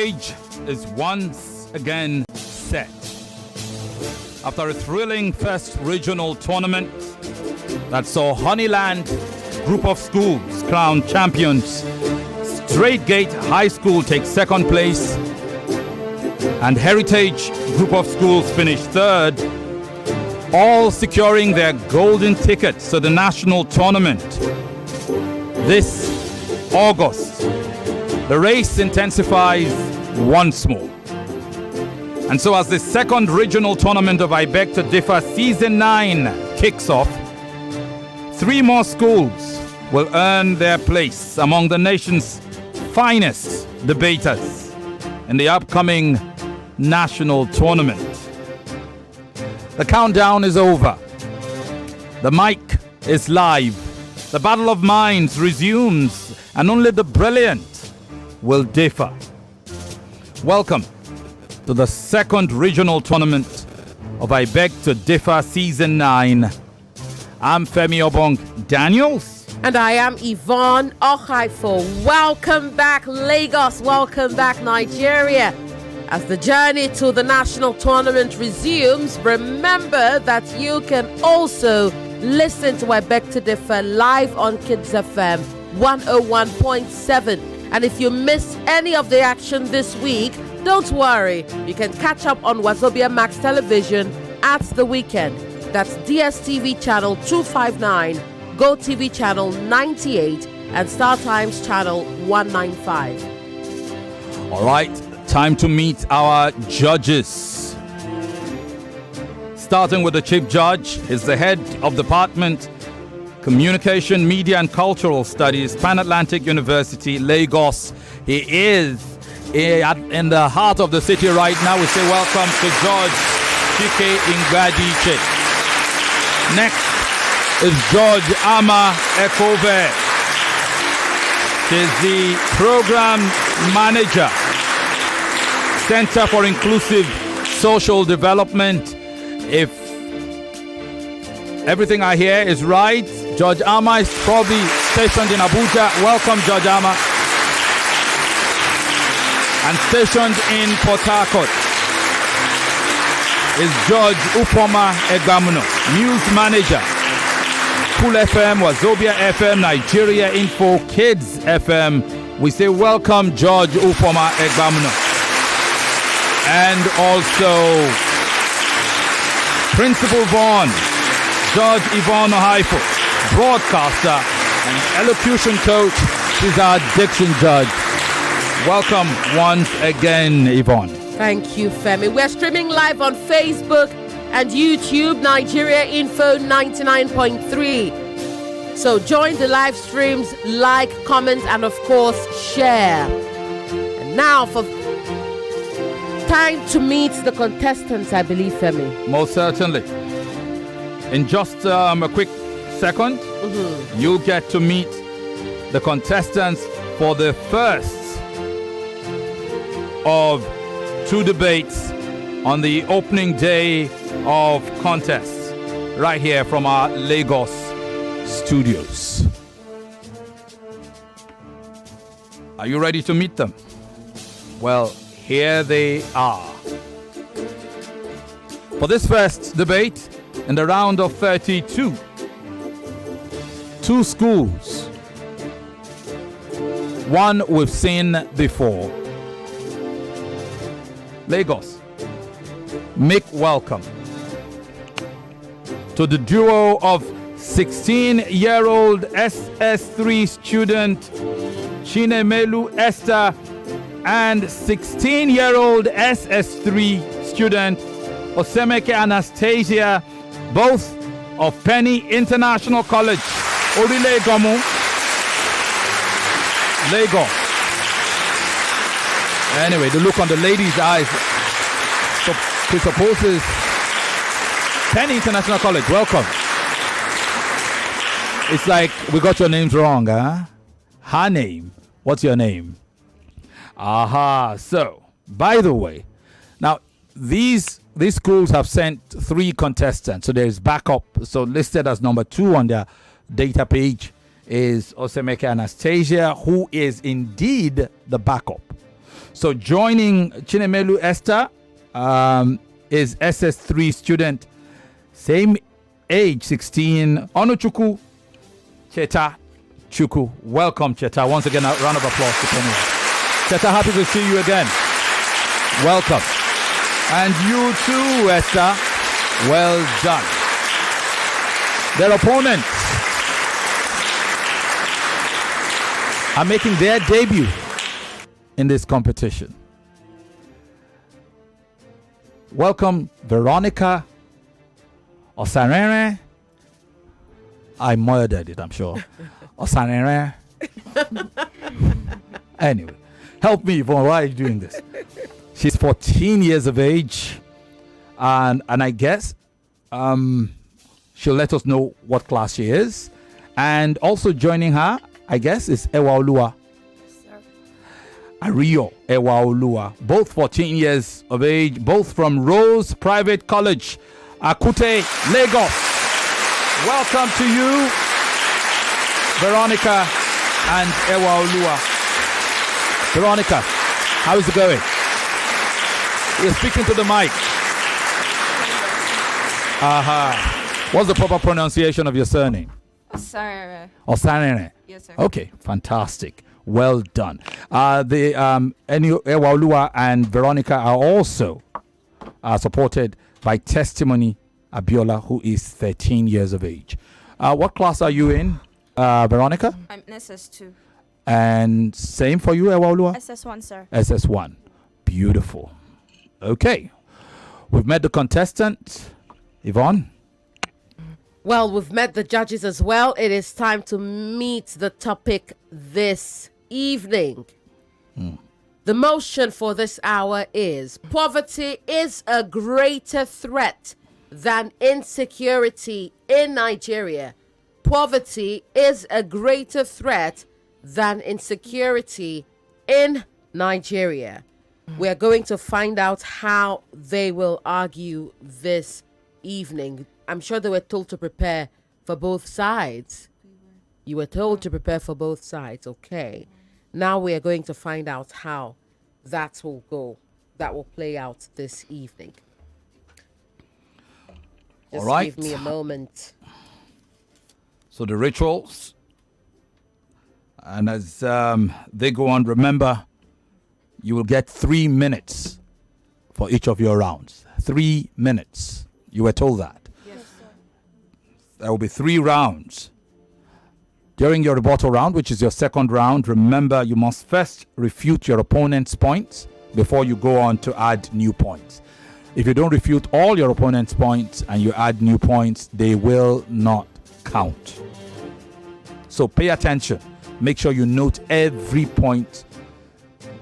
stage is once again set. After a thrilling first regional tournament that saw Honeyland Group of Schools crowned champions, Straightgate High School takes second place, and Heritage Group of Schools finished third, all securing their golden tickets to the national tournament. This August, the race intensifies once more. And so as the second regional tournament of I Beg to Differ Season 9 kicks off, 3 more schools will earn their place among the nation's finest debaters in the upcoming national tournament. The countdown is over. The mic is live. The battle of minds resumes, and only the brilliant will differ. Welcome to the second regional tournament of I Beg to Differ Season 9. I'm Femi Obong-Daniels. And I am Yvonne Okhaifo. Welcome back, Lagos. Welcome back, Nigeria. As the journey to the national tournament resumes, remember that you can also listen to I Beg to Differ live on Kids FM 101.7. And if you missed any of the action this week, don't worry. You can catch up on Wazobia Max Television at the weekend. That's DSTV channel 259, GoTV channel 98, and StarTimes channel 195. All right, time to meet our judges. Starting with the Chief Judge, is the head of Department Communication, Media and Cultural Studies, Pan Atlantic University, Lagos. He is in the heart of the city right now. We say welcome to George Chike Ingadiche. Next is George Ama Ekove. He's the Program Manager, Center for Inclusive Social Development. If everything I hear is right, George Ama is probably stationed in Abuja. Welcome, George Ama. And stationed in Port Harcourt is George Ufoma Egamuno, News Manager, Cool FM, Wazobia FM, Nigeria Info, Kids FM. We say welcome, George Ufoma Egamuno. And also Principal Vaughn, George Yvonne Okhaifo, broadcaster and elocution coach. She's our Diction judge. Welcome once again, Yvonne. Thank you, Femi. We're streaming live on Facebook and YouTube, Nigeria Info 99.3. So join the live streams, like, comment, and of course, share. And now for time to meet the contestants, I believe, Femi. Most certainly. In just a quick second, you'll get to meet the contestants for the first of 2 debates on the opening day of contests right here from our Lagos studios. Are you ready to meet them? Well, here they are. For this first debate in the round of 32, 2 schools, one we've seen before. Lagos, make welcome to the duo of 16-year-old SS3 student Chinemelu Esther and 16-year-old SS3 student Osemeke Anastasia, both of Penny International College, Orile Gomu, Lagos. Anyway, the look on the ladies' eyes presupposes Penny International College. Welcome. It's like we got your names wrong, huh? Her name. What's your name? Aha. So, by the way, now these schools have sent 3 contestants. So there's backup. So listed as number 2 on their data page is Osemeke Anastasia, who is indeed the backup. So joining Chinemelu Esther is SS3 student, same age, 16, Onuchuku Cheta Chuku. Welcome, Cheta. Once again, a round of applause to Penny. Cheta, happy to see you again. Welcome. And you too, Esther. Well done. Their opponents are making their debut in this competition. Welcome, Veronica Osanere. I murdered it, I'm sure. Osanere. Anyway, help me, Yvonne. Why are you doing this? She's 14 years of age, and I guess she'll let us know what class she is. And also joining her, I guess, is Ewaolua. Ario Ewaolua, both 14 years of age, both from Rose Private College, Akute, Lagos. Welcome to you, Veronica and Ewaolua. Veronica, how is it going? You're speaking to the mic. What's the proper pronunciation of your surname? Osanere. Osanere. Yes, sir. Okay, fantastic. Well done. Ewaolua and Veronica are also supported by Testimony Abiola, who is 13 years of age. What class are you in, Veronica? I'm in SS2. And same for you, Ewaolua? SS1, sir. SS1. Beautiful. Okay. We've met the contestant. Yvonne? Well, we've met the judges as well. It is time to meet the topic this evening. The motion for this hour is: poverty is a greater threat than insecurity in Nigeria. Poverty is a greater threat than insecurity in Nigeria. We are going to find out how they will argue this evening. I'm sure they were told to prepare for both sides. You were told to prepare for both sides. Okay. Now we are going to find out how that will go. That will play out this evening. Just All right. give me a moment. So the rituals. And as they go on, remember, you will get 3 minutes for each of your rounds. 3 minutes. You were told that. Yes, sir. There will be 3 rounds. During your rebuttal round, which is your second round, remember you must first refute your opponent's points before you go on to add new points. If you don't refute all your opponent's points and you add new points, they will not count. So pay attention. Make sure you note every point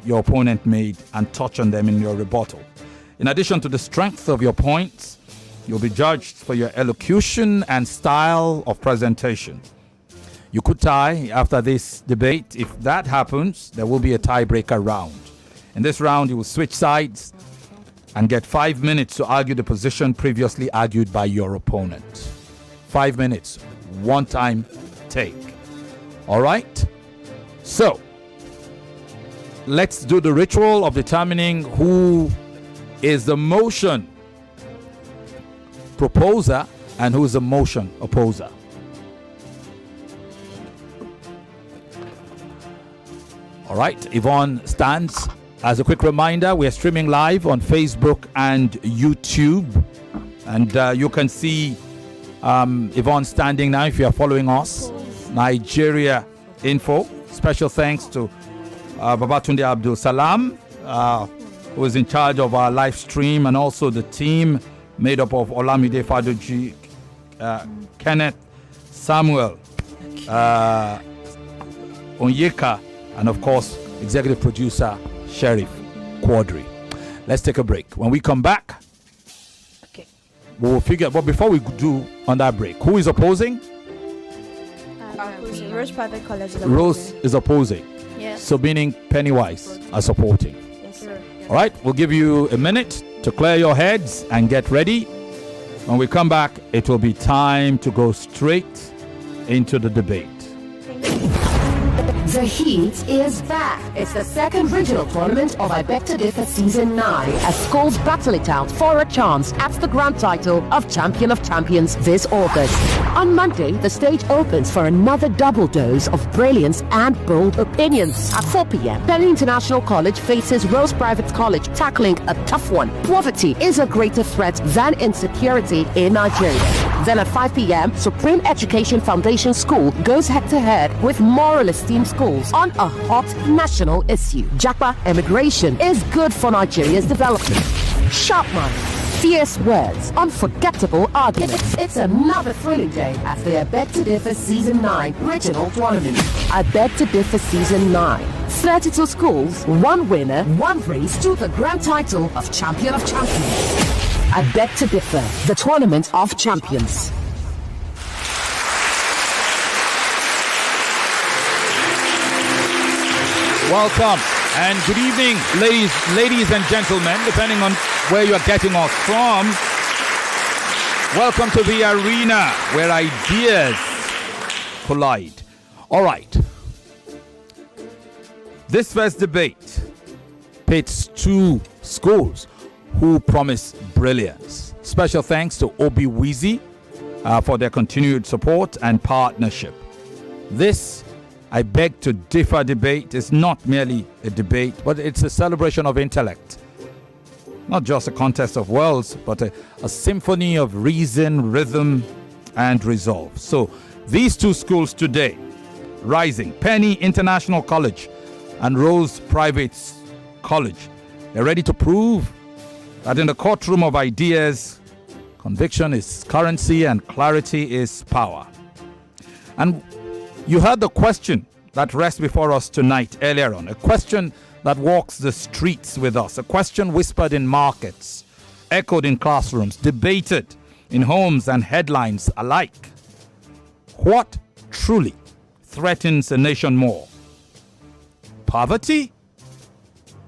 your opponent made and touch on them in your rebuttal. In addition to the strength of your points, you'll be judged for your elocution and style of presentation. You could tie after this debate. If that happens, there will be a tiebreaker round. In this round, you will switch sides and get 5 minutes to argue the position previously argued by your opponent. 5 minutes, one time take. All right? So, let's do the ritual of determining who is the motion proposer and who is the motion opposer. All right, Yvonne stands. As a quick reminder, we are streaming live on Facebook and YouTube. And you can see Yvonne standing now if you are following us. Nigeria Info. Special thanks to Babatunde Abdul Salam, who is in charge of our live stream, and also the team made up of Olamide Fadoji, Kenneth, Samuel, Onyeka, and of course, executive producer Sheriff Quadri. Let's take a break. When we come back, Okay. we will figure. But before we do on that break, who is opposing? Rose Private College. Rose is opposing. Yes. So meaning Pennywise are supporting. Yes, sir. All right, we'll give you a minute to clear your heads and get ready. When we come back, it will be time to go straight into the debate. The heat is back. It's the second regional tournament of I Beg to Differ Season 9 as schools battle it out for a chance at the grand title of Champion of Champions this August. On Monday, the stage opens for another double dose of brilliance and bold opinions. At 4 p.m., Penny International College faces Rose Private College, tackling a tough one. Poverty is a greater threat than insecurity in Nigeria. Then at 5 p.m., Supreme Education Foundation School goes head-to-head with Moral Esteem Schools on a hot national issue. Japa immigration is good for Nigeria's development. Sharp minds, fierce words, unforgettable arguments. It's another thrilling day at the I Beg to Differ Season 9 Regional Tournament. I Beg to Differ Season 9. 32 schools, one winner, one race to the grand title of Champion of Champions. I Beg to Differ, the Tournament of Champions. Welcome and good evening, ladies and gentlemen, depending on where you are getting us from. Welcome to the arena where ideas collide. All right. This first debate pits two schools who promise brilliance. Special thanks to Obi Wheezy for their continued support and partnership. This I Beg to Differ debate is not merely a debate, but it's a celebration of intellect. Not just a contest of worlds, but a symphony of reason, rhythm, and resolve. So these two schools today, rising, Penny International College and Rose Private College, they're ready to prove that in the courtroom of ideas, conviction is currency and clarity is power. And you heard the question that rests before us tonight earlier on, a question that walks the streets with us, a question whispered in markets, echoed in classrooms, debated in homes and headlines alike. What truly threatens a nation more? Poverty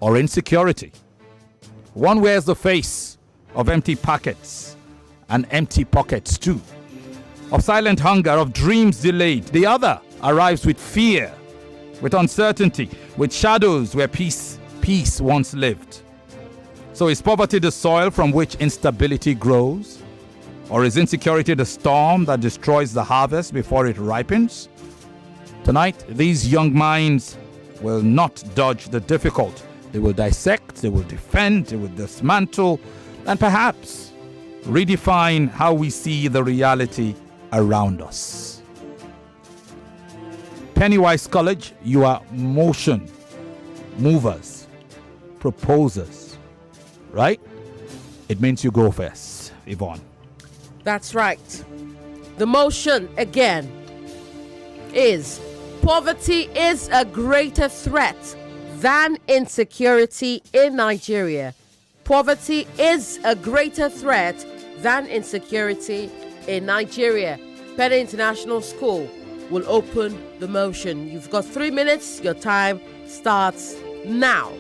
or insecurity? One wears the face of empty packets and empty pockets too, of silent hunger, of dreams delayed. The other arrives with fear, with uncertainty, with shadows where peace once lived. So is poverty the soil from which instability grows? Or is insecurity the storm that destroys the harvest before it ripens? Tonight, these young minds will not dodge the difficult. They will dissect, they will defend, they will dismantle, and perhaps redefine how we see the reality around us. Pennywise College, you are motion movers, proposers, right? It means you go first, Yvonne. That's right. The motion again is poverty is a greater threat than insecurity in Nigeria. Poverty is a greater threat than insecurity in Nigeria. Penny International School will open the motion. You've got 3 minutes. Your time starts now.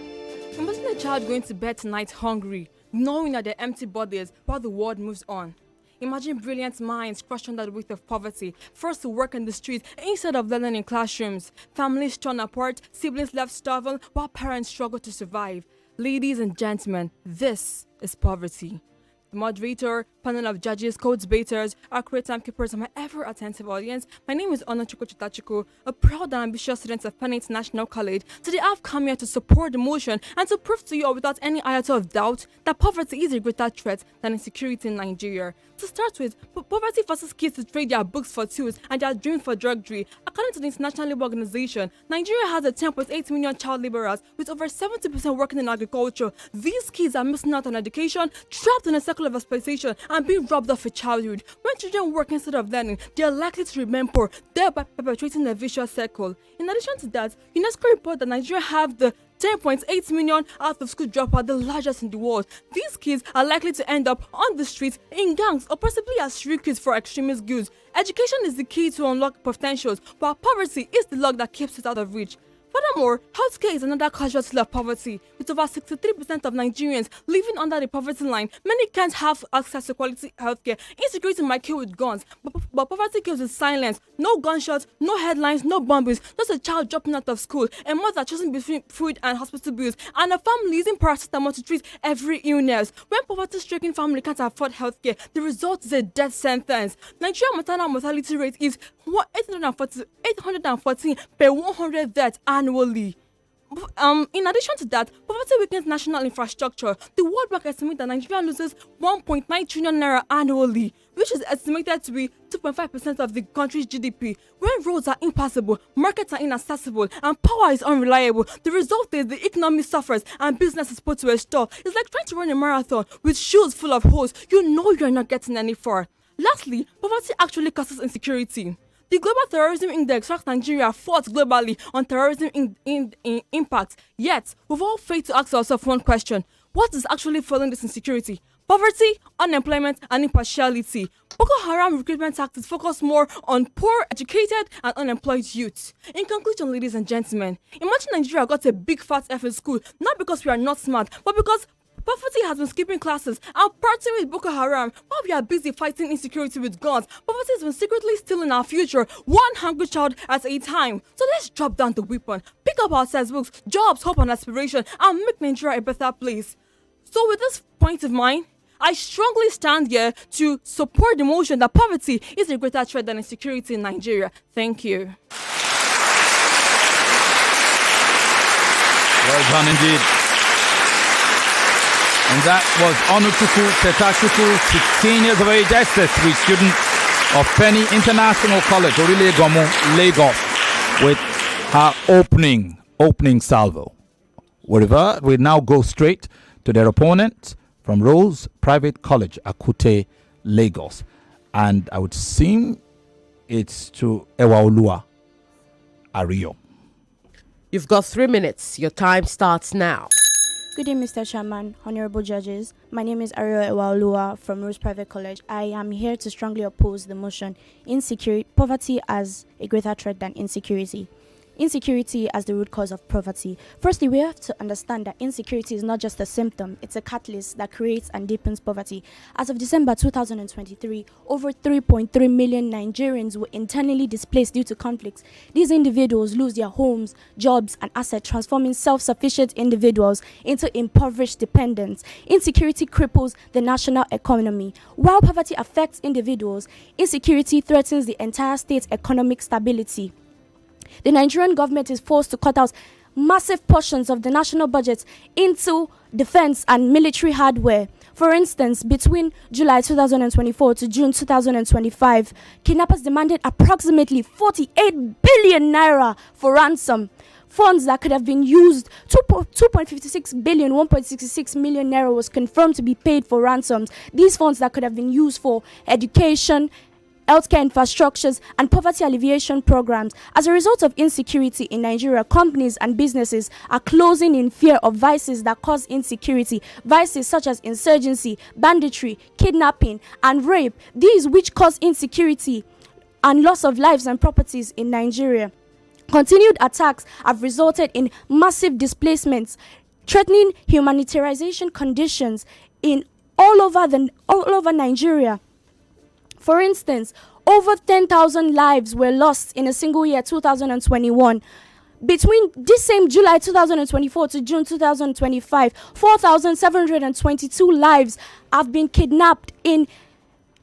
Imagine a child going to bed tonight hungry, knowing that they're empty bodies while the world moves on. Imagine brilliant minds crushed under the weight of poverty, forced to work in the streets instead of learning in classrooms. Families torn apart, siblings left starving while parents struggle to survive. Ladies and gentlemen, this is poverty. The moderator, panel of judges, code debaters, accurate timekeepers, and my ever-attentive audience. My name is Onochukwu Chitachukwu, a proud and ambitious student of Penny International College. Today I've come here to support the motion and to prove to you all without any iota of doubt that poverty is a greater threat than insecurity in Nigeria. To start with, poverty forces kids to trade their books for tools and their dreams for drudgery. According to the International Labour Organization, Nigeria has a 10.8 million child laborers, with over 70% working in agriculture. These kids are missing out on education, trapped in a cycle of exploitation, and being robbed of a childhood. When children work instead of learning, they are likely to remain poor, thereby perpetuating a vicious circle. In addition to that, UNESCO report that Nigeria have the 10.8 million out-of-school dropout, the largest in the world. These kids are likely to end up on the streets, in gangs, or possibly as recruits for extremist goods. Education is the key to unlock potentials, while poverty is the lock that keeps it out of reach. Furthermore, healthcare is another casualty of poverty. With over 63% of Nigerians living under the poverty line, many can't have access to quality healthcare. Insecurity might kill with guns, but poverty kills with silence. No gunshots, no headlines, no bombings. Just a child dropping out of school, a mother choosing between food and hospital bills, and a family using paracetamol to treat every illness. When poverty-stricken family can't afford healthcare, the result is a death sentence. Nigerian maternal mortality rate is 814 per 100 deaths annually. In addition to that, poverty weakens national infrastructure. The World Bank estimates that Nigeria loses 1.9 trillion naira annually, which is estimated to be 2.5% of the country's GDP. When roads are impassable, markets are inaccessible, and power is unreliable, the result is the economy suffers and business is put to a stall. It's like trying to run a marathon with shoes full of holes. You know you're not getting any far. Lastly, poverty actually causes insecurity. The Global Terrorism Index ranks Nigeria fourth globally on terrorism impact. Yet, we've all failed to ask ourselves one question: what is actually fueling this insecurity? Poverty, unemployment, and impartiality. Boko Haram recruitment tactics focus more on poor, educated, and unemployed youth. In conclusion, ladies and gentlemen, imagine Nigeria got a big fat F in school, not because we are not smart, but because poverty has been skipping classes and partying with Boko Haram while we are busy fighting insecurity with guns. Poverty has been secretly stealing our future, one hungry child at a time. So let's drop down the weapon, pick up our textbooks, jobs, hope and aspiration, and make Nigeria a better place. So with this point of mind, I strongly stand here to support the motion that poverty is a greater threat than insecurity in Nigeria. Thank you. Well done indeed. And that was Onutuku Tetachuku, 16 years of age, SS3 student of Femi International College, Orile Gomo, Lagos, with her opening salvo. Whatever, we now go straight to their opponent from Rose Private College, Akute, Lagos. And I would assume it's to Ewaolua Ario. You've got 3 minutes. Your time starts now. Good day, Mr. Chairman, honorable judges. My name is Ario Ewaolua from Rose Private College. I am here to strongly oppose the motion poverty as a greater threat than insecurity. Insecurity as the root cause of poverty. Firstly, we have to understand that insecurity is not just a symptom, it's a catalyst that creates and deepens poverty. As of December 2023, over 3.3 million Nigerians were internally displaced due to conflicts. These individuals lose their homes, jobs, and assets, transforming self-sufficient individuals into impoverished dependents. Insecurity cripples the national economy. While poverty affects individuals, insecurity threatens the entire state's economic stability. The Nigerian government is forced to cut out massive portions of the national budget into defense and military hardware. For instance, between July 2024 to June 2025, kidnappers demanded approximately 48 billion naira for ransom. Funds that could have been used, 2.56 billion, 1.66 million naira was confirmed to be paid for ransoms. These funds that could have been used for education, healthcare infrastructures, and poverty alleviation programs. As a result of insecurity in Nigeria, companies and businesses are closing in fear of vices that cause insecurity. Vices such as insurgency, banditry, kidnapping, and rape. These which cause insecurity and loss of lives and properties in Nigeria. Continued attacks have resulted in massive displacements, threatening humanitarian conditions in all over Nigeria. For instance, over 10,000 lives were lost in a single year, 2021. Between this same July 2024 to June 2025, 4,722 lives have been kidnapped in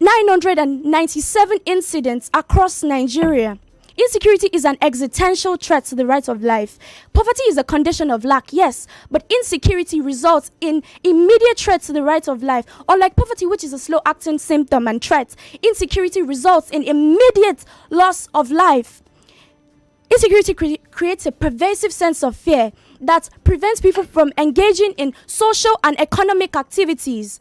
997 incidents across Nigeria. Insecurity is an existential threat to the right of life. Poverty is a condition of lack, yes, but insecurity results in immediate threat to the right of life. Unlike poverty, which is a slow-acting symptom and threat, insecurity results in immediate loss of life. Insecurity creates a pervasive sense of fear that prevents people from engaging in social and economic activities.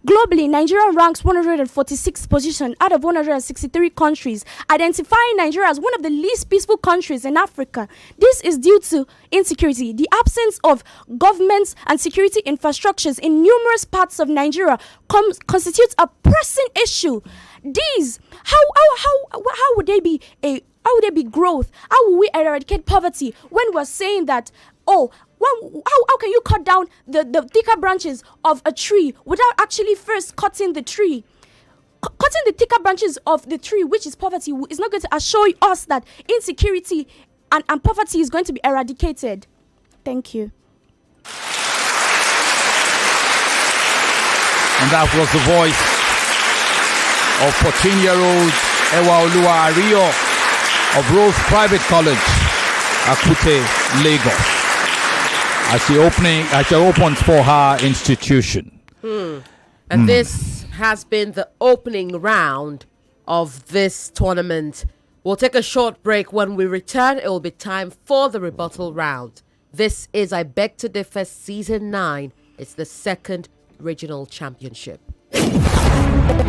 Globally, Nigeria ranks 146th position out of 163 countries, identifying Nigeria as one of the least peaceful countries in Africa. This is due to insecurity. The absence of governments and security infrastructures in numerous parts of Nigeria constitutes a pressing issue. These, how would they be How will there be growth? How will we eradicate poverty when we're saying that, how can you cut down the thicker branches of a tree without actually first cutting the tree? Cutting the thicker branches of the tree, which is poverty, is not going to assure us that insecurity and poverty is going to be eradicated. Thank you. And that was the voice of 14-year-old Ewaoluwa Ario of Rose Private College, Akute, Lagos, as she opens for her institution. And this has been the opening round of this tournament. We'll take a short break. When we return, it will be time for the rebuttal round. This is I Beg to Differ Season 9. It's the second regional championship.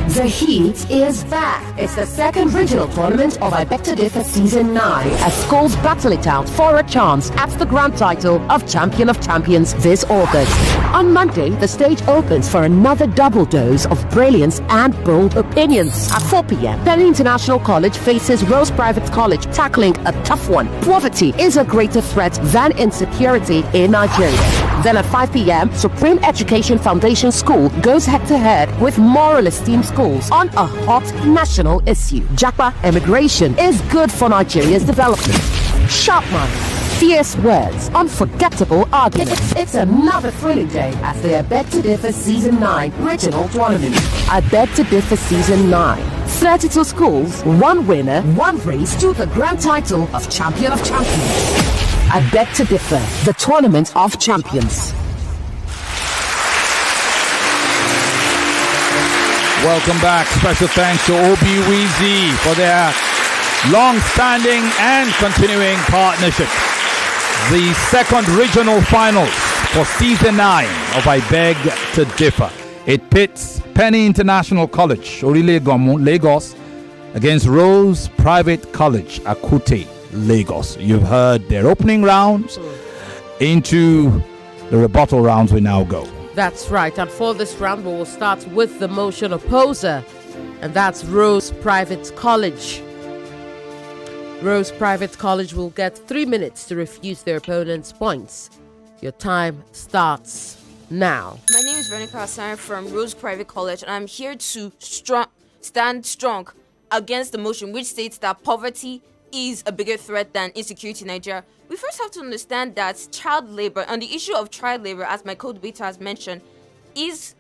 The heat is back. It's the second regional tournament of I Beg to Differ Season 9 as schools battle it out for a chance at the grand title of Champion of Champions this August. On Monday, the stage opens for another double dose of brilliance and bold opinions. At 4 p.m., Penny International College faces Rose Private College, tackling a tough one. Poverty is a greater threat than insecurity in Nigeria. Then at 5 p.m., Supreme Education Foundation School goes head-to-head with Moral Esteem Schools on a hot national issue. Japa immigration is good for Nigeria's development. Sharp minds, fierce words, unforgettable arguments. It's another thrilling day at the I Beg to Differ Season 9 regional tournament. I Beg to Differ Season 9. 32 schools, one winner, one race to the grand title of Champion of Champions. I Beg to Differ, the Tournament of Champions. Welcome back. Special thanks to Obi for their long-standing and continuing partnership. The second regional finals for Season 9 of I Beg to Differ. It pits Penny International College, Orile-Gomu, Lagos, against Rose Private College, Akute, Lagos. You've heard their opening rounds. Into the rebuttal rounds we now go. That's right. And for this round, we will start with the motion opposer, and that's Rose Private College. Rose Private College will get 3 minutes to refuse their opponent's points. Your time starts now. My name is Veronica Hassan from Rose Private College, and I'm here to stand strong against the motion which states that poverty is a bigger threat than insecurity in Nigeria. We first have to understand that child labor, and the issue of child labor, as my co-debater has mentioned, is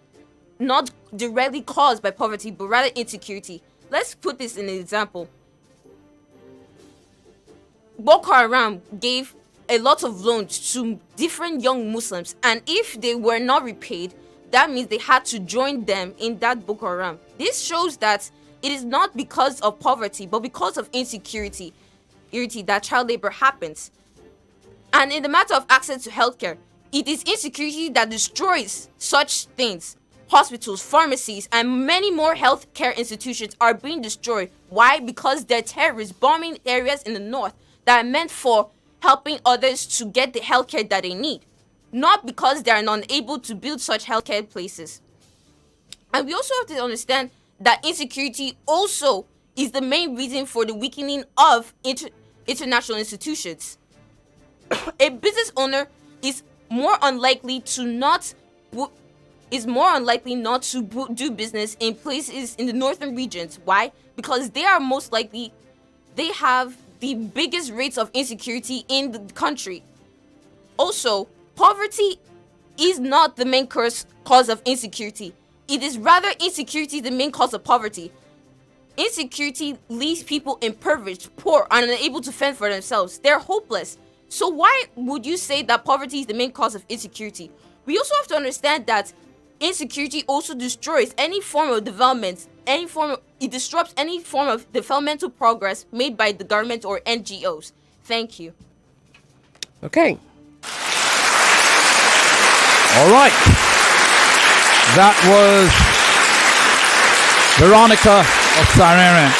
not directly caused by poverty, but rather insecurity. Let's put this in an example. Boko Haram gave a lot of loans to different young Muslims, and if they were not repaid, that means they had to join them in that Boko Haram. This shows that it is not because of poverty, but because of insecurity that child labor happens. And in the matter of access to healthcare, it is insecurity that destroys such things. Hospitals, pharmacies, and many more healthcare institutions are being destroyed. Why? Because they're terrorists bombing areas in the north that are meant for helping others to get the healthcare that they need, not because they are unable to build such healthcare places. And we also have to understand that insecurity also is the main reason for the weakening of international institutions. A business owner is more unlikely not to do business in places in the northern regions. Why? Because they are most likely, they have the biggest rates of insecurity in the country. Also, poverty is not the main cause of insecurity. It is rather insecurity the main cause of poverty. Insecurity leaves people impoverished, poor, and unable to fend for themselves. They're hopeless. So why would you say that poverty is the main cause of insecurity? We also have to understand that insecurity also destroys any form of development, it disrupts any form of developmental progress made by the government or NGOs. Thank you. Okay. All right. That was Veronica of Sarere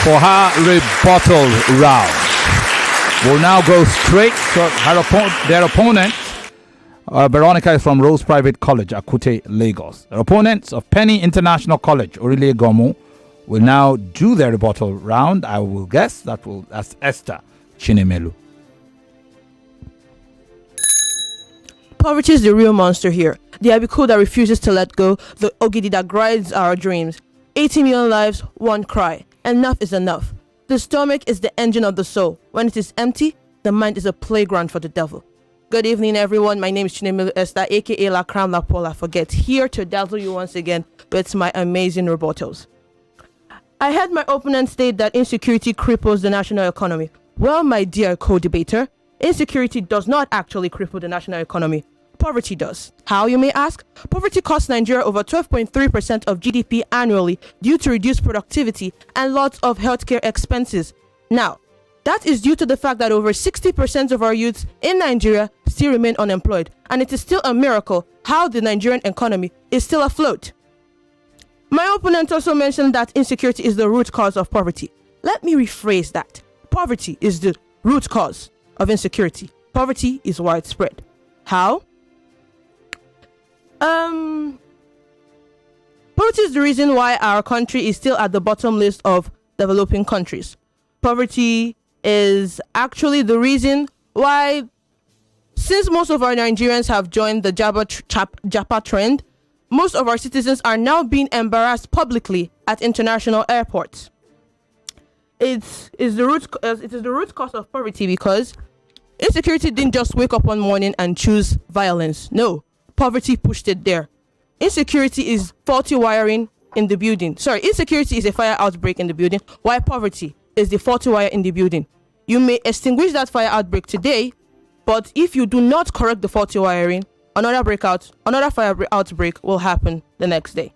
for her rebuttal round. We'll now go straight to their opponent. Veronica is from Rose Private College, Akute, Lagos. Their opponents of Penny International College, Orile-Gomu, will now do their rebuttal round. I will guess that's Esther Chinemelu. Poverty is the real monster here. The Abiku that refuses to let go, the Ogidi that grinds our dreams. 80 million lives, one cry. Enough is enough. The stomach is the engine of the soul. When it is empty, the mind is a playground for the devil. Good evening, everyone. My name is Chinemelu Esther, aka La Crown La Pola Forget, here to dazzle you once again with my amazing rebuttals. I heard my opponent state that insecurity cripples the national economy. Well, my dear co-debater, insecurity does not actually cripple the national economy. Poverty does. How, you may ask? Poverty costs Nigeria over 12.3% of GDP annually due to reduced productivity and lots of healthcare expenses. Now, that is due to the fact that over 60% of our youths in Nigeria still remain unemployed, and it is still a miracle how the Nigerian economy is still afloat. My opponent also mentioned that insecurity is the root cause of poverty. Let me rephrase that. Poverty is the root cause of insecurity. Poverty is widespread. How? Poverty is the reason why our country is still at the bottom list of developing countries. Poverty is actually the reason why, since most of our Nigerians have joined the Japa trend, most of our citizens are now being embarrassed publicly at international airports. It is the root cause of poverty because insecurity didn't just wake up one morning and choose violence. No, poverty pushed it there. Insecurity is faulty wiring in the building. Insecurity is a fire outbreak in the building, while poverty is the faulty wire in the building. You may extinguish that fire outbreak today, but if you do not correct the faulty wiring, another fire outbreak will happen the next day.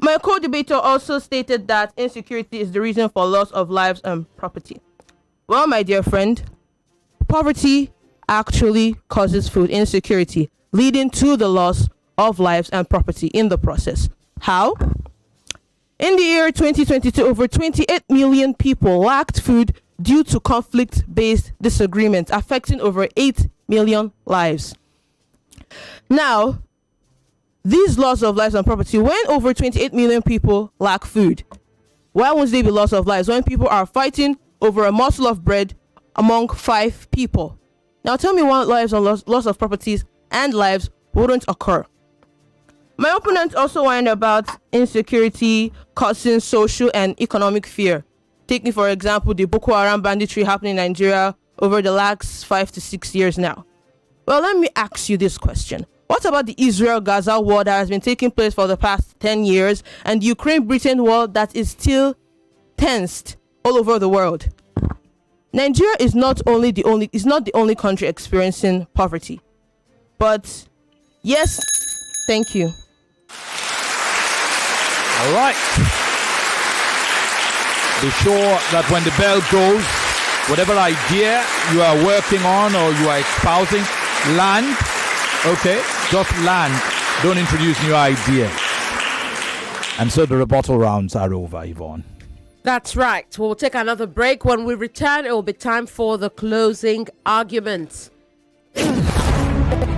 My co-debater also stated that insecurity is the reason for loss of lives and property. Well, my dear friend, poverty actually causes food insecurity, leading to the loss of lives and property in the process. How? In the year 2022, over 28 million people lacked food due to conflict-based disagreements, affecting over 8 million lives. Now, these loss of lives and property, when over 28 million people lack food, why won't they be loss of lives when people are fighting over a morsel of bread among 5 people? Now tell me why lives and loss of properties and lives wouldn't occur. My opponent also whined about insecurity causing social and economic fear. Take me for example, the Boko Haram banditry happening in Nigeria over the last 5 to 6 years now. Well, let me ask you this question. What about the Israel-Gaza war that has been taking place for the past 10 years and the Ukraine-Britain war that is still tensed all over the world? Nigeria is not the only country experiencing poverty. But yes, thank you. All right. Be sure that when the bell goes, whatever idea you are working on or you are espousing, land. Okay, just land. Don't introduce new ideas. And so the rebuttal rounds are over, Yvonne. That's right. We'll take another break. When we return, it will be time for the closing arguments.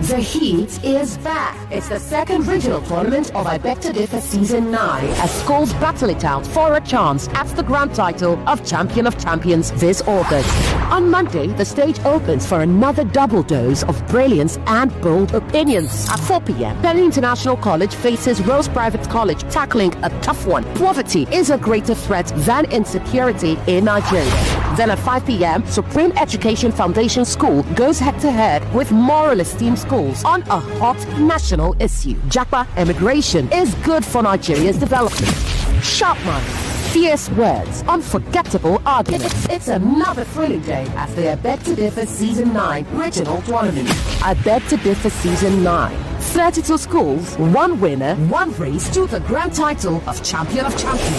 The heat is back. It's the second regional tournament of I Beg to Differ Season 9 as schools battle it out for a chance at the grand title of Champion of Champions this August. On Monday, the stage opens for another double dose of brilliance and bold opinions. At 4 p.m., Penny International College faces Rose Private College, tackling a tough one. Poverty is a greater threat than insecurity in Nigeria. Then at 5 p.m., Supreme Education Foundation School goes head-to-head with Moral Esteem School on a hot national issue. Japa immigration is good for Nigeria's development. Sharp minds, fierce words, unforgettable arguments. It's another thrilling day at the I Beg to Differ Season 9 regional tournament. I Beg to Differ Season 9. 32 schools, one winner, one race to the grand title of Champion of Champions.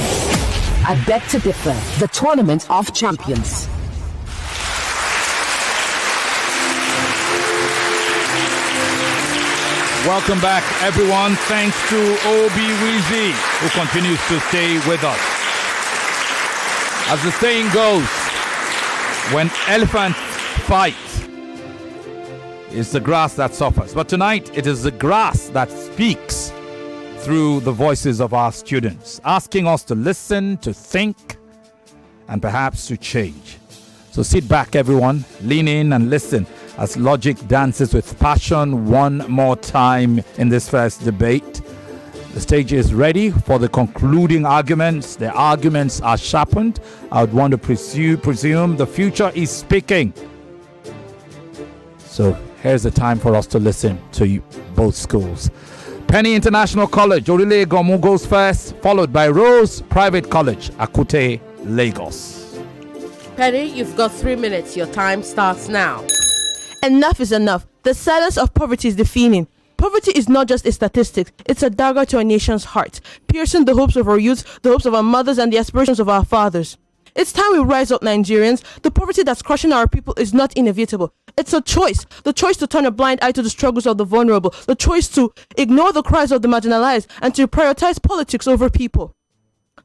I Beg to Differ, the Tournament of Champions. Welcome back, everyone. Thanks to Obi Wizi, who continues to stay with us. As the saying goes, when elephants fight, it's the grass that suffers. But tonight, it is the grass that speaks through the voices of our students, asking us to listen, to think, and perhaps to change. So sit back, everyone, lean in and listen as logic dances with passion one more time in this first debate. The stage is ready for the concluding arguments. The arguments are sharpened. I would want to presume the future is speaking. So here's the time for us to listen to both schools. Penny International College, Orile Gomu goes first, followed by Rose Private College, Akute, Lagos. Penny, you've got 3 minutes. Your time starts now. Enough is enough. The silence of poverty is deafening. Poverty is not just a statistic, it's a dagger to our nation's heart, piercing the hopes of our youth, the hopes of our mothers, and the aspirations of our fathers. It's time we rise up, Nigerians. The poverty that's crushing our people is not inevitable. It's a choice. The choice to turn a blind eye to the struggles of the vulnerable. The choice to ignore the cries of the marginalized and to prioritize politics over people.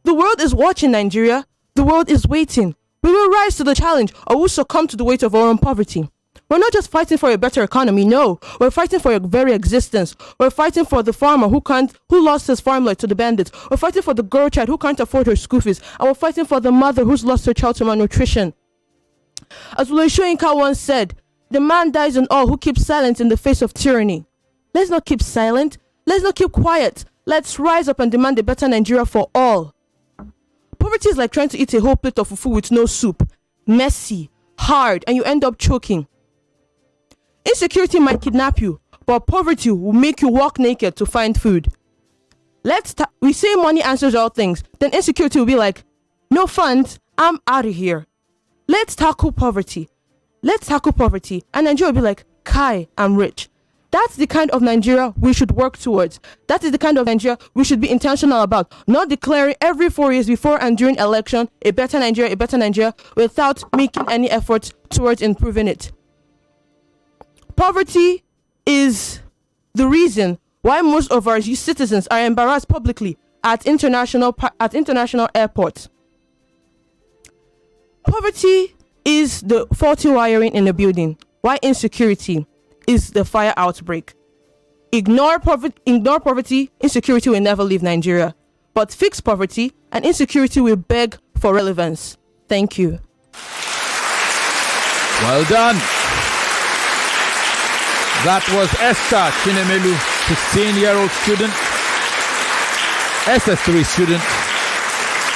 The world is watching, Nigeria. The world is waiting. We will rise to the challenge or we'll succumb to the weight of our own poverty. We're not just fighting for a better economy, no. We're fighting for your very existence. We're fighting for the farmer who lost his farmland to the bandits. We're fighting for the girl child who can't afford her school fees. And we're fighting for the mother who's lost her child to malnutrition. As Wole Soyinka once said, the man dies in all who keeps silent in the face of tyranny. Let's not keep silent. Let's not keep quiet. Let's rise up and demand a better Nigeria for all. Poverty is like trying to eat a whole plate of fufu with no soup. Messy, hard, and you end up choking. Insecurity might kidnap you, but poverty will make you walk naked to find food. We say money answers all things, then insecurity will be like, no funds, I'm out of here. Let's tackle poverty. And Nigeria will be like, Kai, I'm rich. That's the kind of Nigeria we should work towards. That is the kind of Nigeria we should be intentional about, not declaring every 4 years before and during election a better Nigeria without making any effort towards improving it. Poverty is the reason why most of our citizens are embarrassed publicly at international airports. Poverty is the faulty wiring in a building, while insecurity is the fire outbreak. Ignore poverty, insecurity will never leave Nigeria. But fix poverty, and insecurity will beg for relevance. Thank you. Well done. That was Esther Chinemelu, 16-year-old student, SS3 student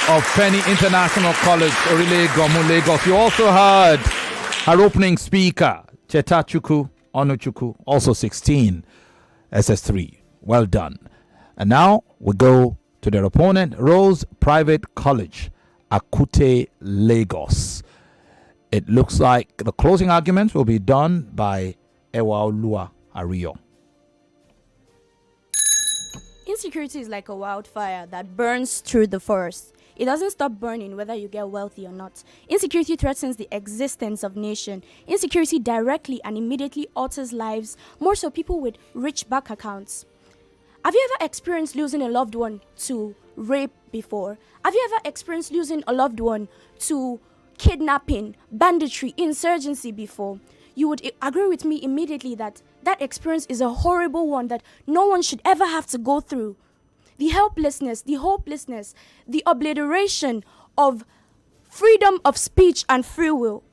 of Penny International College, Orile Gomu, Lagos. You also heard her opening speaker, Chetachuku Onuchuku, also 16, SS3. Well done. And now we go to their opponent, Rose Private College, Akute, Lagos. It looks like the closing arguments will be done by Ewaolua Ario. Insecurity is like a wildfire that burns through the forest. It doesn't stop burning whether you get wealthy or not. Insecurity threatens the existence of nation. Insecurity directly and immediately alters lives, more so people with rich bank accounts. Have you ever experienced losing a loved one to rape before? Have you ever experienced losing a loved one to kidnapping, banditry, insurgency before? You would agree with me immediately that that experience is a horrible one that no one should ever have to go through. The helplessness, the hopelessness, the obliteration of freedom of speech and free will.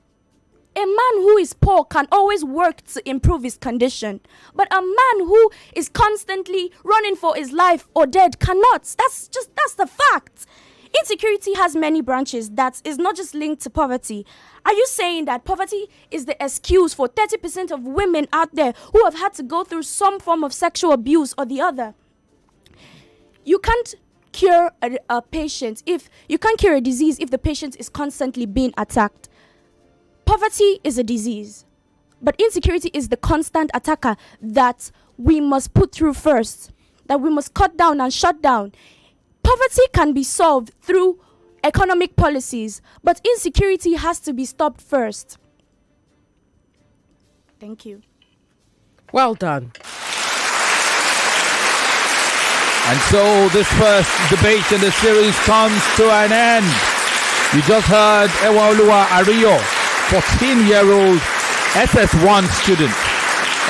A man who is poor can always work to improve his condition, but a man who is constantly running for his life or dead cannot. That's the fact. Insecurity has many branches that is not just linked to poverty. Are you saying that poverty is the excuse for 30% of women out there who have had to go through some form of sexual abuse or the other? You can't cure a patient if you can't cure a disease if the patient is constantly being attacked. Poverty is a disease, but insecurity is the constant attacker that we must put through first, that we must cut down and shut down. Poverty can be solved through economic policies, but insecurity has to be stopped first. Thank you. Well done. And so this first debate in the series comes to an end. You just heard Ewaolua Ario, 14-year-old SS1 student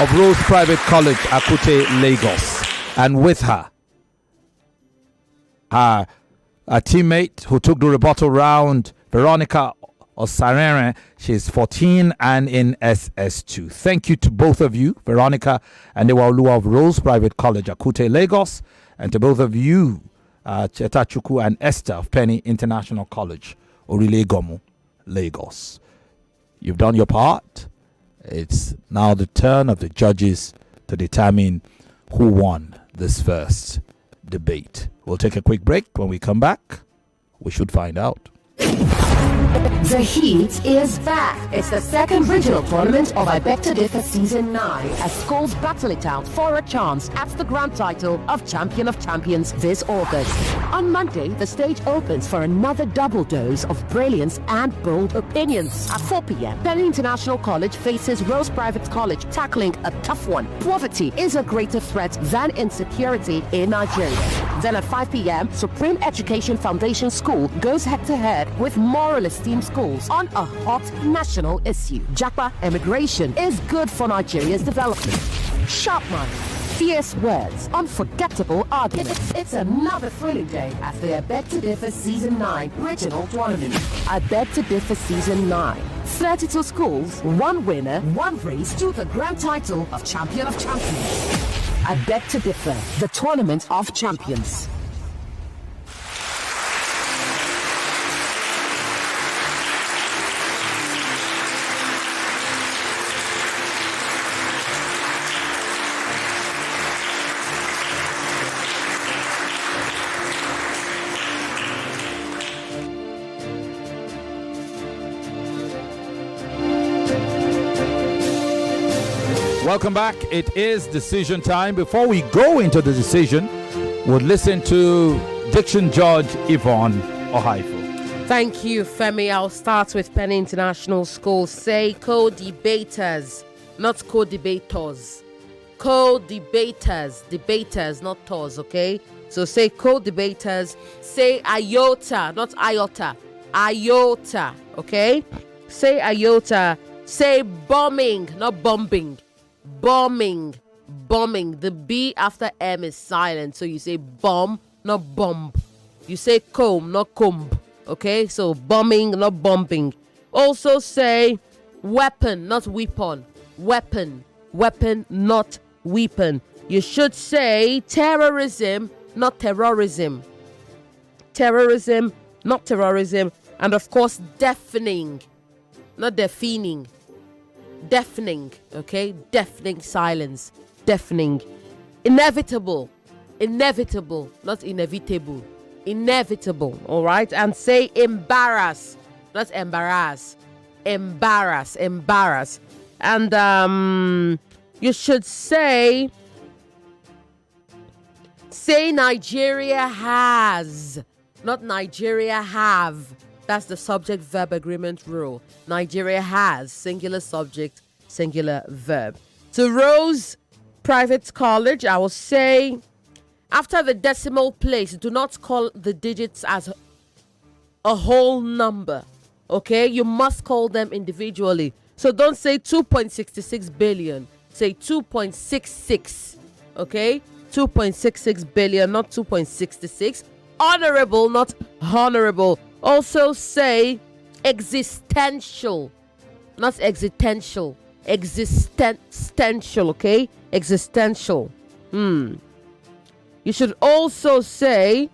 of Rose Private College, Akute, Lagos. And with her, her teammate who took the rebuttal round, Veronica Osarere. She's 14 and in SS2. Thank you to both of you, Veronica and Ewalua of Rose Private College, Akute, Lagos, and to both of you, Chetachuku and Esther of Penny International College, Orilegomu, Lagos. You've done your part. It's now the turn of the judges to determine who won this first debate. We'll take a quick break. When we come back, we should find out. The heat is back. It's the second regional tournament of I Beg to Differ Season 9 as schools battle it out for a chance at the grand title of Champion of Champions this August. On Monday, the stage opens for another double dose of brilliance and bold opinions. At 4 p.m., Penny International College faces Rose Private College, tackling a tough one. Poverty is a greater threat than insecurity in Nigeria. Then at 5 p.m., Supreme Education Foundation School goes head-to-head with Moral Esteem Schools on a hot national issue. Japa immigration is good for Nigeria's development. Sharp minds, fierce words, unforgettable arguments. It's another thrilling day at the I Beg to Differ Season 9 Regional Tournament. I Beg to Differ Season 9. 32 schools, one winner, one race to the grand title of Champion of Champions. I Beg to Differ, the Tournament of Champions. Welcome back. It is decision time. Before we go into the decision, we'll listen to Diction Judge Yvonne Okhaifo. Thank you, Femi. I'll start with Penny International School. Say co-debaters, not co-debaters. Co-debaters, debaters, not tors, okay? So say co-debaters. Say iota, not iota. Iota, okay? Say iota. Say bombing, not bombing. Bombing, bombing. The B after M is silent. So you say bomb, not bomb. You say comb, not comb. Okay, so bombing, not bombing. Also say weapon, not weapon. Weapon, weapon, not weapon. You should say terrorism, not terrorism. Terrorism, not terrorism. And of course, deafening, not deafening. Deafening, okay? Deafening silence. Deafening. Inevitable. Inevitable, not inevitable. Inevitable, all right? And say embarrass, not embarrass. Embarrass, embarrass. And you should say Nigeria has, not Nigeria have. That's the subject-verb agreement rule. Nigeria has, singular subject, singular verb. To Rose Private College, I will say, after the decimal place, do not call the digits as a whole number, okay? You must call them individually. So don't say 2.66 billion. Say 2.66, okay? 2.66 billion, not 2.66. Honorable, not honorable. Also say existential, not existential. Existential, okay? Existential. You should also say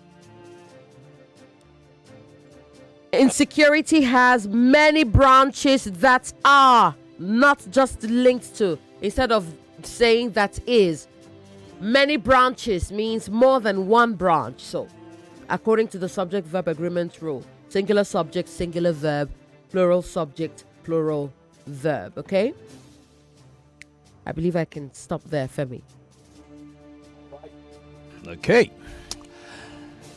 insecurity has many branches that are, not just linked to. Instead of saying that is. Many branches means more than one branch. So according to the subject-verb agreement rule, singular subject, singular verb, plural subject, plural verb, okay? I believe I can stop there, Femi. Okay.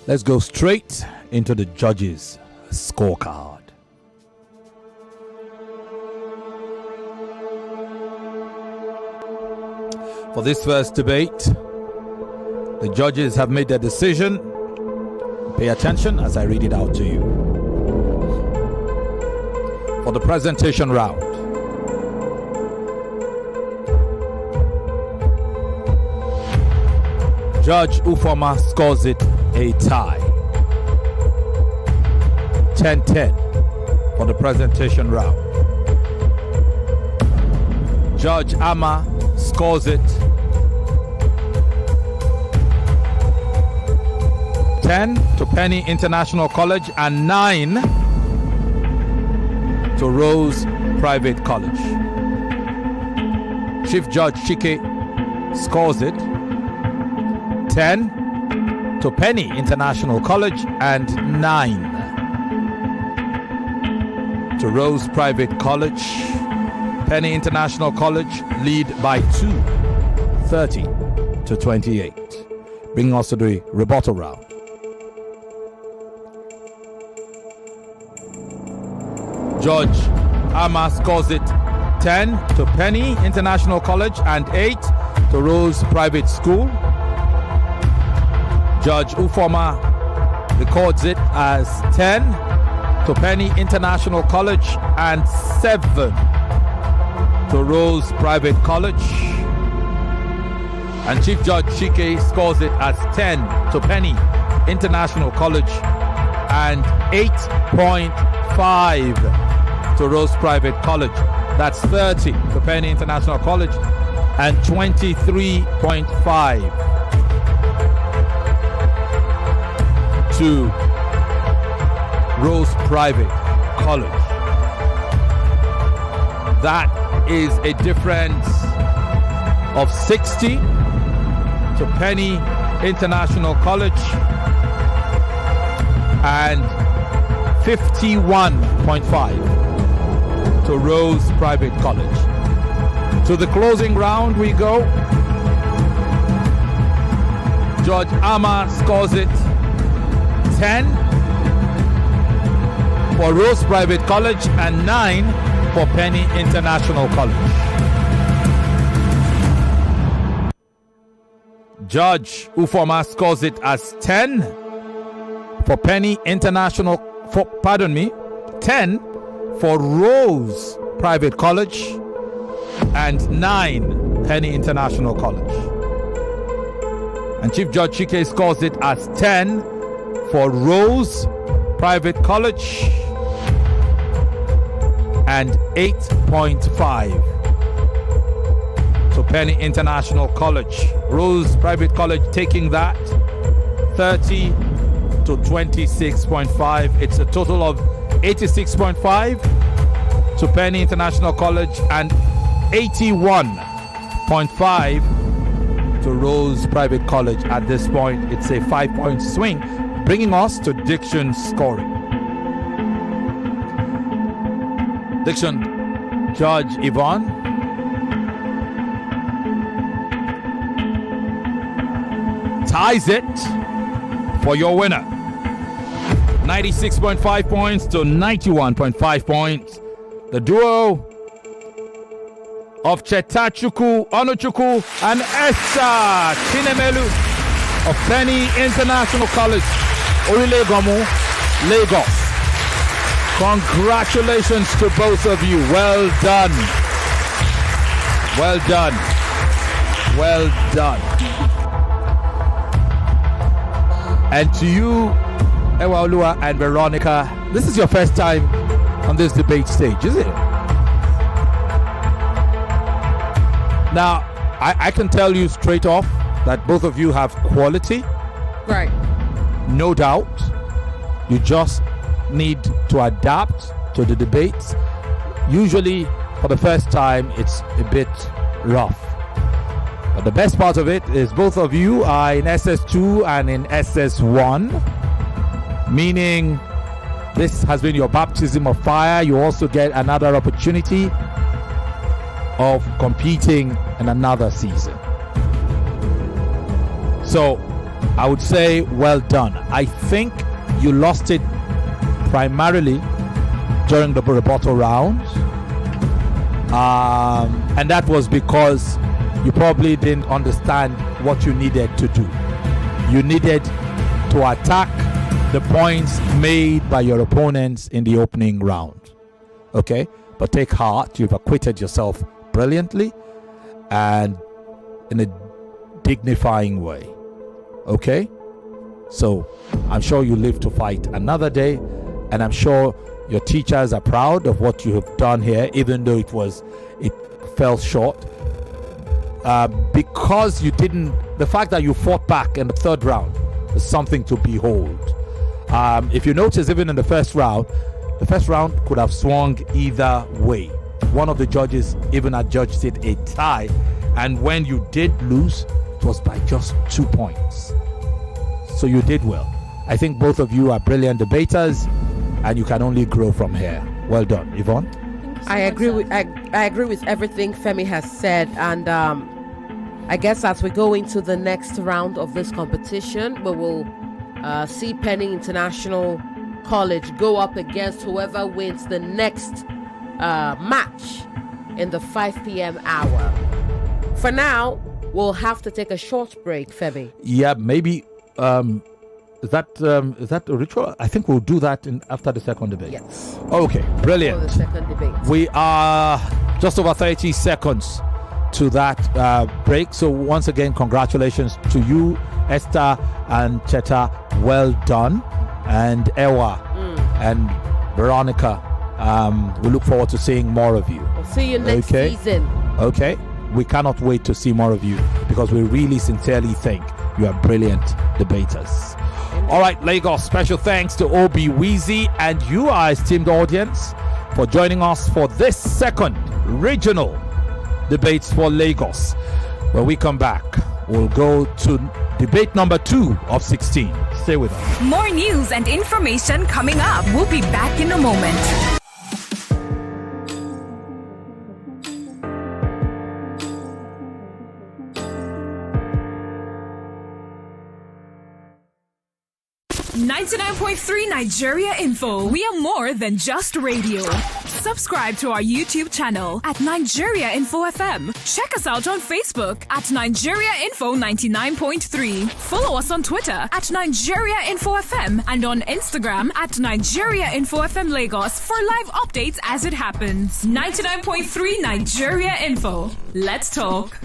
Let's go straight into the judges' scorecard. For this first debate, the judges have made their decision. Pay attention as I read it out to you. For the presentation round, Judge Ufoma scores it a tie. 10-10 for the presentation round. Judge Ama scores it 10 to Penny International College and 9 to Rose Private College. Chief Judge Chike scores it 10 to Penny International College and 9 to Rose Private College. Penny International College lead by 2, 30 to 28. Bringing us to the rebuttal round. Judge Ama scores it 10 to Penny International College and 8 to Rose Private School. Judge Ufoma records it as 10 to Penny International College and 7 to Rose Private College. And Chief Judge Chike scores it as 10 to Penny International College and 8.5 to Rose Private College. That's 30 to Penny International College and 23.5 to Rose Private College. That is a difference of 60 to Penny International College and 51.5 to Rose Private College. To the closing round we go. Judge Ama scores it 10 for Rose Private College and 9 for Penny International College. Judge Ufoma scores it as 10 for Penny International, 10 for Rose Private College and 9 Penny International College. And Chief Judge Chike scores it as 10 for Rose Private College and 8.5 to Penny International College. Rose Private College taking that 30 to 26.5. It's a total of 86.5 to Penny International College and 81.5 to Rose Private College. At this point, it's a 5-point swing, bringing us to Diction scoring. Diction, Judge Yvonne. Ties it for your winner. 96.5 points to 91.5 points. The duo of Chetachuku Onochuku and Esther Chinemelu of Penny International College, Orilegomu, Lagos. Congratulations to both of you. Well done. Well done. Well done. And to you, Ewaolua and Veronica, this is your first time on this debate stage, is it? Now, I can tell you straight off that both of you have quality. Right. No doubt. You just need to adapt to the debates. Usually, for the first time, it's a bit rough. But the best part of it is both of you are in SS2 and in SS1, meaning this has been your baptism of fire. You also get another opportunity of competing in another season. So I would say well done. I think you lost it primarily during the rebuttal rounds, and that was because you probably didn't understand what you needed to do. You needed to attack the points made by your opponents in the opening round. Okay? But take heart, you've acquitted yourself brilliantly and in a dignifying way. Okay? So I'm sure you live to fight another day, and I'm sure your teachers are proud of what you have done here, even though it fell short. Because you didn't, the fact that you fought back in the third round is something to behold. If you notice, even in the first round could have swung either way. One of the judges even adjudged it a tie, and when you did lose, it was by just 2 points. So you did well. I think both of you are brilliant debaters, and you can only grow from here. Well done, Yvonne. I agree with everything Femi has said, and I guess as we go into the next round of this competition, we will see Penny International College go up against whoever wins the next match in the 5 p.m. hour. For now, we'll have to take a short break, Femi. Yeah, maybe. Is that a ritual? I think we'll do that after the second debate. Yes. Okay, brilliant. For the second debate. We are just over 30 seconds to that break. So once again, congratulations to you, Esther and Cheta. Well done. And Ewa and Veronica. We look forward to seeing more of you. We'll see you next season. Okay. We cannot wait to see more of you because we really sincerely think you are brilliant debaters. All right, Lagos, special thanks to Obi Weezy and you, our esteemed audience, for joining us for this second regional debates for Lagos. When we come back, we'll go to debate number 2 of 16. Stay with us. More news and information coming up. We'll be back in a moment. .3 Nigeria Info. We are more than just radio. Subscribe to our YouTube channel at Nigeria Info FM. Check us out on Facebook at Nigeria Info 99.3. Follow us on Twitter at Nigeria Info FM and on Instagram at Nigeria Info FM Lagos for live updates as it happens. 99.3 Nigeria Info. Let's talk.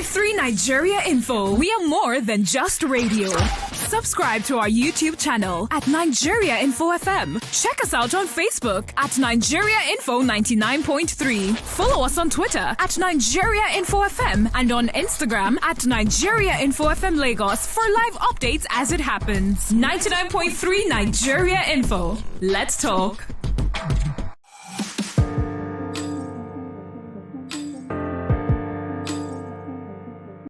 .3 Nigeria Info. We are more than just radio. Subscribe to our YouTube channel at Nigeria Info FM. Check us out on Facebook at Nigeria Info 99.3. Follow us on Twitter at Nigeria Info FM and on Instagram at Nigeria Info FM Lagos for live updates as it happens. 99.3 Nigeria Info. Let's talk.